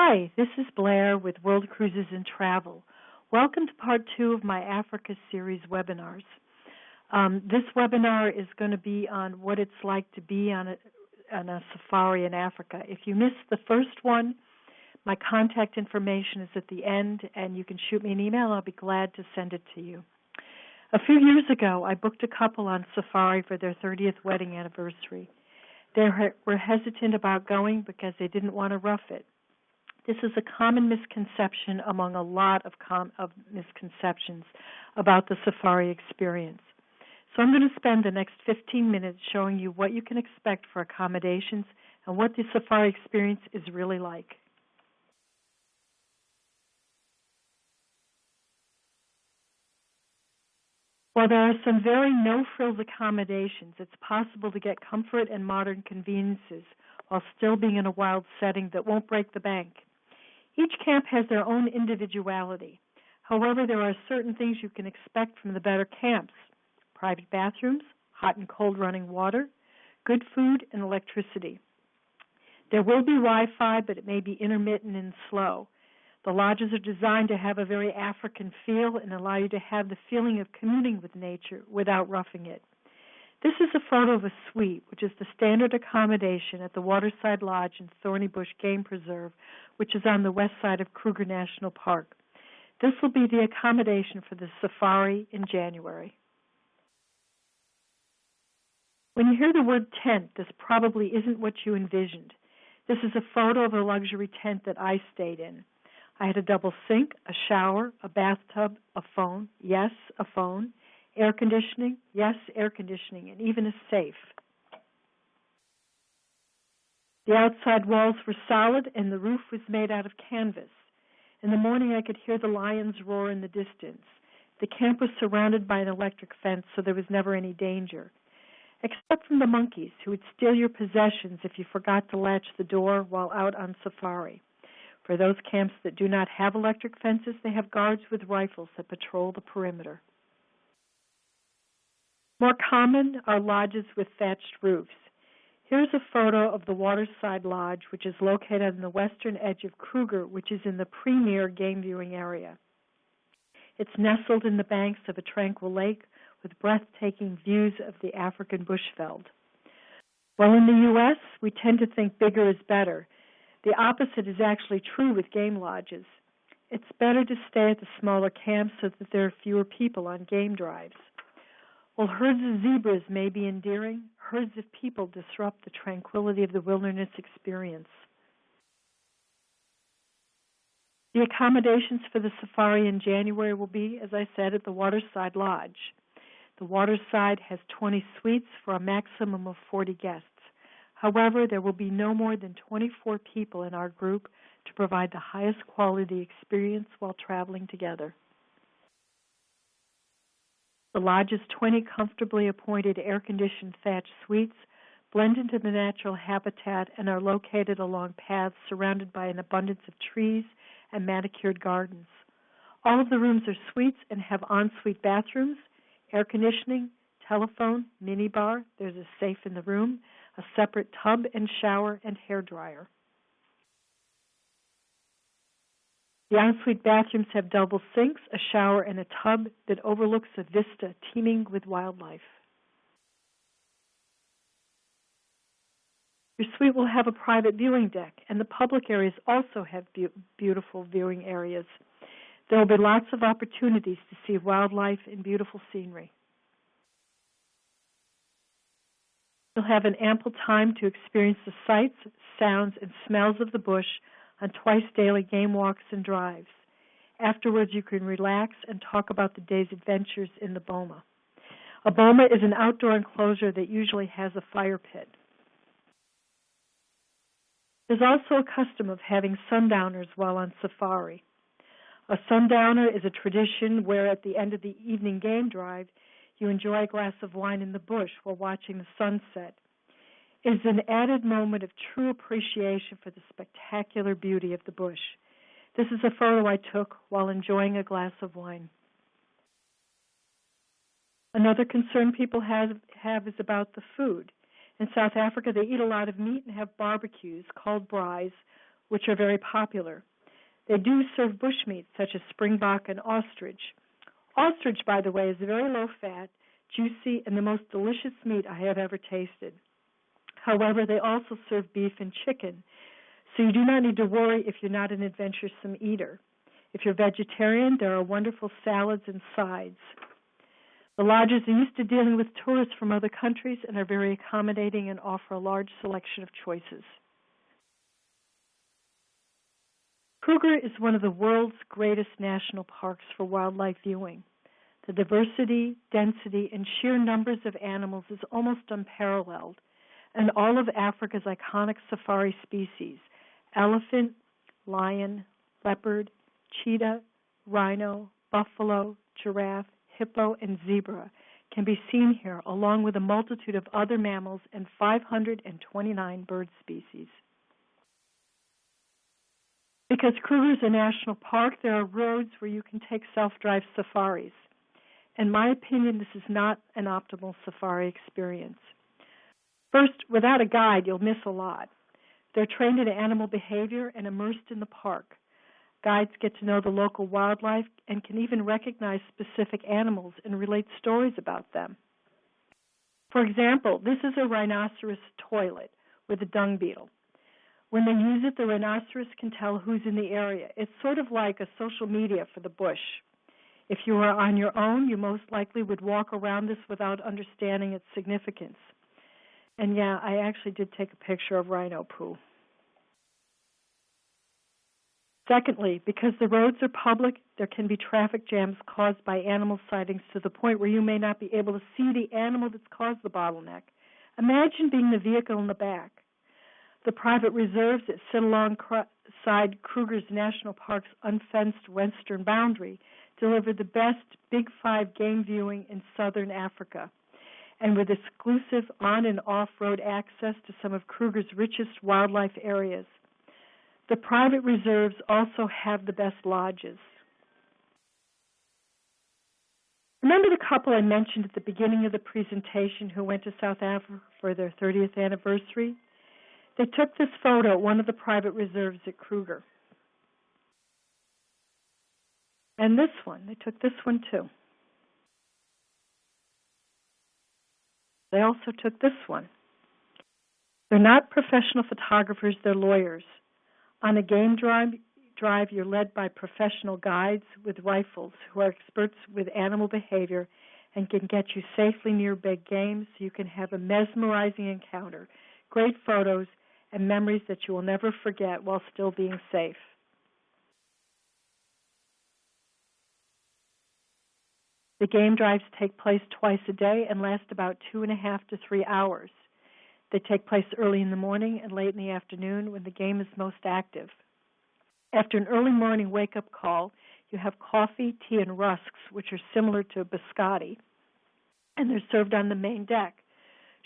Hi, this is Blair with World Cruises and Travel. Welcome to part 2 of my Africa series webinars. This webinar is going to be on what it's like to be on a safari in Africa. If you missed the first one, my contact information is at the end, and you can shoot me an email. I'll be glad to send it to you. A few years ago, I booked a couple on safari for their 30th wedding anniversary. They were hesitant about going because they didn't want to rough it. This is a common misconception among a lot of misconceptions about the safari experience. So I'm going to spend the next 15 minutes showing you what you can expect for accommodations and what the safari experience is really like. While there are some very no-frills accommodations, it's possible to get comfort and modern conveniences while still being in a wild setting that won't break the bank. Each camp has their own individuality. However, there are certain things you can expect from the better camps: private bathrooms, hot and cold running water, good food, and electricity. There will be Wi-Fi, but it may be intermittent and slow. The lodges are designed to have a very African feel and allow you to have the feeling of communing with nature without roughing it. This is a photo of a suite, which is the standard accommodation at the Waterside Lodge in Thorny Bush Game Preserve, which is on the west side of Kruger National Park. This will be the accommodation for the safari in January. When you hear the word tent, this probably isn't what you envisioned. This is a photo of a luxury tent that I stayed in. I had a double sink, a shower, a bathtub, a phone, yes, a phone, air conditioning, yes, air conditioning, and even a safe. The outside walls were solid, and the roof was made out of canvas. In the morning, I could hear the lions roar in the distance. The camp was surrounded by an electric fence, so there was never any danger, except from the monkeys, who would steal your possessions if you forgot to latch the door while out on safari. For those camps that do not have electric fences, they have guards with rifles that patrol the perimeter. More common are lodges with thatched roofs. Here's a photo of the Waterside Lodge, which is located on the western edge of Kruger, which is in the premier game viewing area. It's nestled in the banks of a tranquil lake with breathtaking views of the African bushveld. While in the U.S., we tend to think bigger is better. The opposite is actually true with game lodges. It's better to stay at the smaller camps so that there are fewer people on game drives. While herds of zebras may be endearing, herds of people disrupt the tranquility of the wilderness experience. The accommodations for the safari in January will be, as I said, at the Waterside Lodge. The Waterside has 20 suites for a maximum of 40 guests. However, there will be no more than 24 people in our group to provide the highest quality experience while traveling together. The lodge's 20 comfortably appointed air-conditioned thatched suites blend into the natural habitat and are located along paths surrounded by an abundance of trees and manicured gardens. All of the rooms are suites and have en-suite bathrooms, air conditioning, telephone, minibar, there's a safe in the room, a separate tub and shower, and hair dryer. The ensuite bathrooms have double sinks, a shower, and a tub that overlooks a vista teeming with wildlife. Your suite will have a private viewing deck, and the public areas also have beautiful viewing areas. There will be lots of opportunities to see wildlife and beautiful scenery. You'll have an ample time to experience the sights, sounds, and smells of the bush on twice daily game walks and drives. Afterwards, you can relax and talk about the day's adventures in the boma. A boma is an outdoor enclosure that usually has a fire pit. There's also a custom of having sundowners while on safari. A sundowner is a tradition where at the end of the evening game drive, you enjoy a glass of wine in the bush while watching the sunset. It is an added moment of true appreciation for the spectacular beauty of the bush. This is a photo I took while enjoying a glass of wine. Another concern people have is about the food. In South Africa, they eat a lot of meat and have barbecues called braais, which are very popular. They do serve bushmeat, such as springbok and ostrich. Ostrich, by the way, is very low-fat, juicy, and the most delicious meat I have ever tasted. However, they also serve beef and chicken, so you do not need to worry if you're not an adventuresome eater. If you're vegetarian, there are wonderful salads and sides. The lodges are used to dealing with tourists from other countries and are very accommodating and offer a large selection of choices. Kruger is one of the world's greatest national parks for wildlife viewing. The diversity, density, and sheer numbers of animals is almost unparalleled, and all of Africa's iconic safari species, elephant, lion, leopard, cheetah, rhino, buffalo, giraffe, hippo, and zebra, can be seen here, along with a multitude of other mammals and 529 bird species. Because Kruger is a national park, there are roads where you can take self-drive safaris. In my opinion, this is not an optimal safari experience. First, without a guide, you'll miss a lot. They're trained in animal behavior and immersed in the park. Guides get to know the local wildlife and can even recognize specific animals and relate stories about them. For example, this is a rhinoceros toilet with a dung beetle. When they use it, the rhinoceros can tell who's in the area. It's sort of like a social media for the bush. If you were on your own, you most likely would walk around this without understanding its significance. And yeah, I actually did take a picture of rhino poo. Secondly, because the roads are public, there can be traffic jams caused by animal sightings to the point where you may not be able to see the animal that's caused the bottleneck. Imagine being the vehicle in the back. The private reserves that sit alongside Kruger's National Park's unfenced western boundary deliver the best Big Five game viewing in southern Africa, and with exclusive on- and off-road access to some of Kruger's richest wildlife areas. The private reserves also have the best lodges. Remember the couple I mentioned at the beginning of the presentation who went to South Africa for their 30th anniversary? They took this photo at one of the private reserves at Kruger. And this one, they took this one too. They also took this one. They're not professional photographers, they're lawyers. On a game drive, you're led by professional guides with rifles who are experts with animal behavior and can get you safely near big game so you can have a mesmerizing encounter, great photos, and memories that you will never forget while still being safe. The game drives take place twice a day and last about 2.5 to 3 hours. They take place early in the morning and late in the afternoon when the game is most active. After an early morning wake-up call, you have coffee, tea, and rusks, which are similar to biscotti, and they're served on the main deck.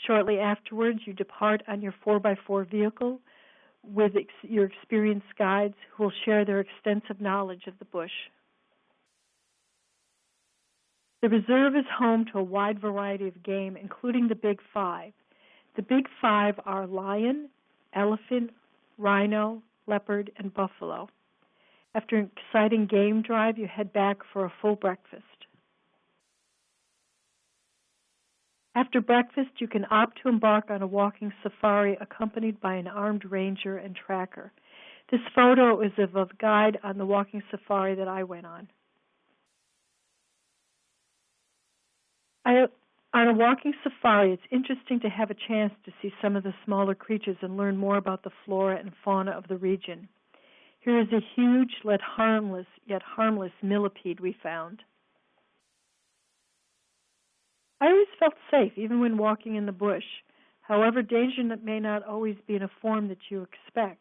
Shortly afterwards, you depart on your 4x4 vehicle with your experienced guides who will share their extensive knowledge of the bush. The reserve is home to a wide variety of game, including the Big Five. The Big Five are lion, elephant, rhino, leopard, and buffalo. After an exciting game drive, you head back for a full breakfast. After breakfast, you can opt to embark on a walking safari accompanied by an armed ranger and tracker. This photo is of a guide on the walking safari that I went on. On a walking safari, it's interesting to have a chance to see some of the smaller creatures and learn more about the flora and fauna of the region. Here is a huge yet harmless millipede we found. I always felt safe, even when walking in the bush. However, danger may not always be in a form that you expect.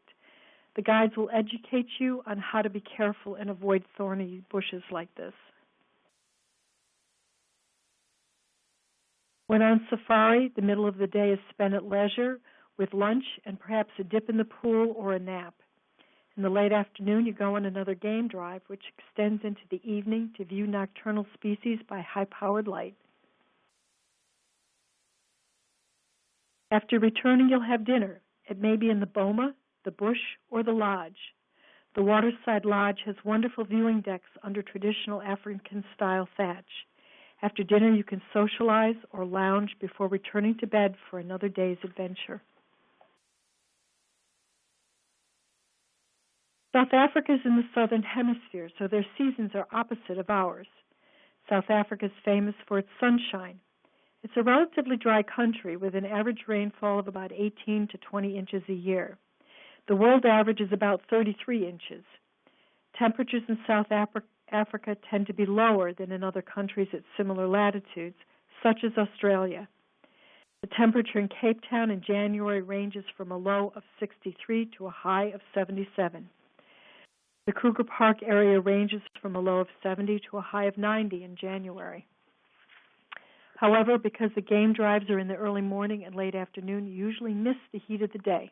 The guides will educate you on how to be careful and avoid thorny bushes like this. When on safari, the middle of the day is spent at leisure with lunch and perhaps a dip in the pool or a nap. In the late afternoon, you go on another game drive, which extends into the evening to view nocturnal species by high-powered light. After returning, you'll have dinner. It may be in the boma, the bush, or the lodge. The Waterside Lodge has wonderful viewing decks under traditional African-style thatch. After dinner, you can socialize or lounge before returning to bed for another day's adventure. South Africa is in the southern hemisphere, so their seasons are opposite of ours. South Africa is famous for its sunshine. It's a relatively dry country with an average rainfall of about 18 to 20 inches a year. The world average is about 33 inches. Temperatures in South Africa tend to be lower than in other countries at similar latitudes, such as Australia. The temperature in Cape Town in January ranges from a low of 63 to a high of 77. The Kruger Park area ranges from a low of 70 to a high of 90 in January. However, because the game drives are in the early morning and late afternoon, you usually miss the heat of the day.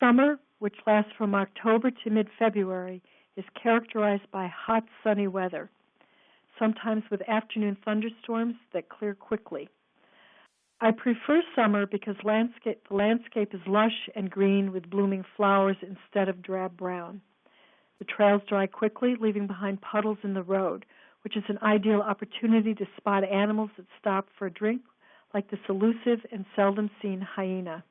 Summer, which lasts from October to mid-February, is characterized by hot, sunny weather, sometimes with afternoon thunderstorms that clear quickly. I prefer summer because the landscape is lush and green with blooming flowers instead of drab brown. The trails dry quickly, leaving behind puddles in the road, which is an ideal opportunity to spot animals that stop for a drink, like this elusive and seldom seen hyena.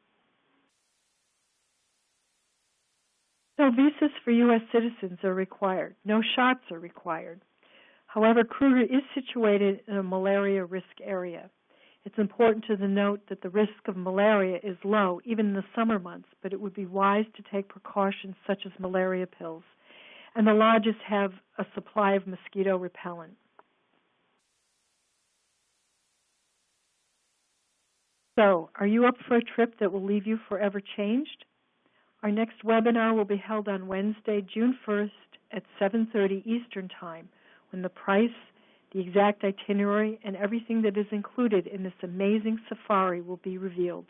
No visas for U.S. citizens are required. No shots are required. However, Kruger is situated in a malaria risk area. It's important to note that the risk of malaria is low, even in the summer months, but it would be wise to take precautions such as malaria pills. And the lodges have a supply of mosquito repellent. So, are you up for a trip that will leave you forever changed? Our next webinar will be held on Wednesday, June 1st at 7:30 Eastern Time, when the price, the exact itinerary, and everything that is included in this amazing safari will be revealed.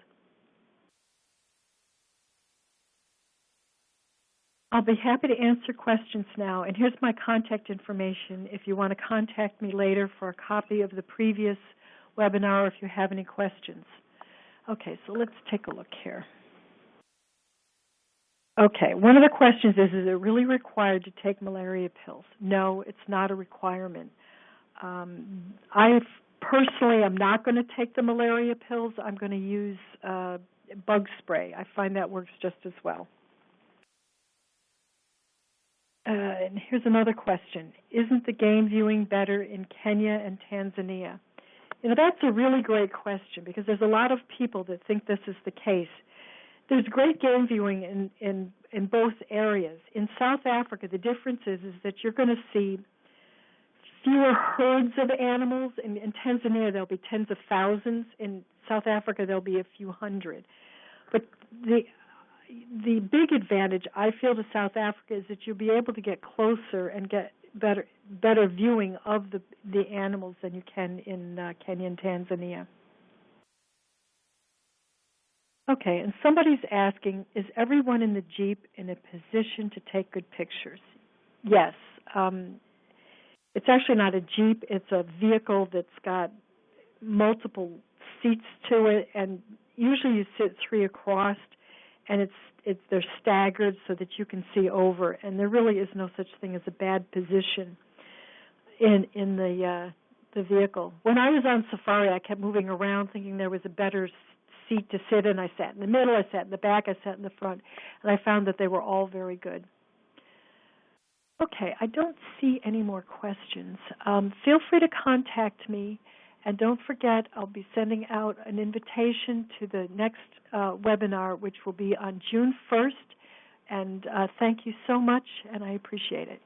I'll be happy to answer questions now, and here's my contact information if you want to contact me later for a copy of the previous webinar or if you have any questions. Okay, so let's take a look here. Okay, one of the questions is it really required to take malaria pills? No, it's not a requirement. I personally am not going to take the malaria pills. I'm going to use bug spray. I find that works just as well. And here's another question. Isn't the game viewing better in Kenya and Tanzania? You know, that's a really great question because there's a lot of people that think this is the case. There's great game viewing in both areas. In South Africa, the difference is that you're going to see fewer herds of animals. In Tanzania, there'll be tens of thousands. In South Africa, there'll be a few hundred. But the big advantage, I feel, to South Africa is that you'll be able to get closer and get better viewing of the animals than you can in Kenya and Tanzania. Okay, and somebody's asking, is everyone in the Jeep in a position to take good pictures? Yes. It's actually not a Jeep. It's a vehicle that's got multiple seats to it, and usually you sit three across, and they're staggered so that you can see over, and there really is no such thing as a bad position in the vehicle. When I was on safari, I kept moving around thinking there was a better seat to sit in. I sat in the middle, I sat in the back, I sat in the front, and I found that they were all very good. Okay, I don't see any more questions. Feel free to contact me, and don't forget I'll be sending out an invitation to the next webinar, which will be on June 1st, and thank you so much, and I appreciate it.